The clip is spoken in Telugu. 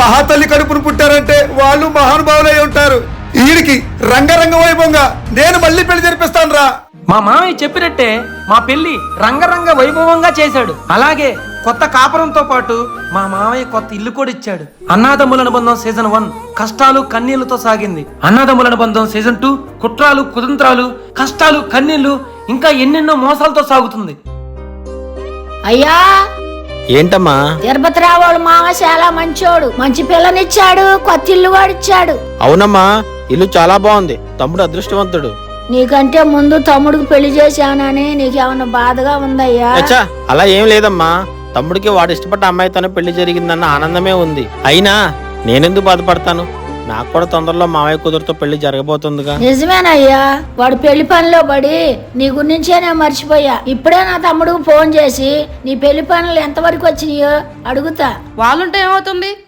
మహాతల్లి కడుపును పుట్టారంటే వాళ్ళు మహానుభావులై ఉంటారు. వీడికి రంగరంగ వైభవంగా నేను మళ్ళీ పెళ్లి జరిపిస్తాను రా. మా మామయ్య చెప్పినట్టే మా పెళ్లి రంగరంగ వైభవంగా చేశాడు. అలాగే కొత్త కాపురంతో పాటు మా మామయ్య కొత్త ఇల్లు కూడా ఇచ్చాడు. అన్నాదమ్ముల అనుబంధం సీజన్ 1 కష్టాలు కన్నీళ్లతో సాగింది. అన్నాదమ్ముల అనుబంధం సీజన్ 2 కుట్రాలు కుతంత్రాలు కష్టాలు కన్నీళ్లు ఇంకా ఎన్నెన్నో మోసాలతో సాగుతుంది. అయ్యా ఏంటమ్మా? తిరుపతి రావాడు మామ చాలా మంచోడు, మంచి పిల్లనిచ్చాడు, కొత్త ఇల్లు కూడా ఇచ్చాడు. అవునమ్మా, ఇల్లు చాలా బాగుంది. తమ్ముడు అదృష్టవంతుడు. నీకంటే ముందు తమ్ముడికి పెళ్లి చేశానని నీకేమన్నా బాధగా ఉందయ్యా? అచ్చా, అలా ఏం లేదమ్మా. తమ్ముడికి వాడు ఇష్టపడ్డ అమ్మాయితోనే పెళ్లి జరిగిందన్న ఆనందమే ఉంది. అయినా నేనెందుకు బాధపడతాను? నాకు కూడా తొందరలో మావయ్య కూతురుతో పెళ్లి జరగబోతుందిగా. నిజమేనయ్యా, వాడు పెళ్లి పనిలో పడి నీ గురించే నేను మర్చిపోయా. ఇప్పుడే నా తమ్ముడికి ఫోన్ చేసి నీ పెళ్లి పనులు ఎంతవరకు వచ్చినాయో అడుగుతా. వాళ్ళుంటే ఏమవుతుంది?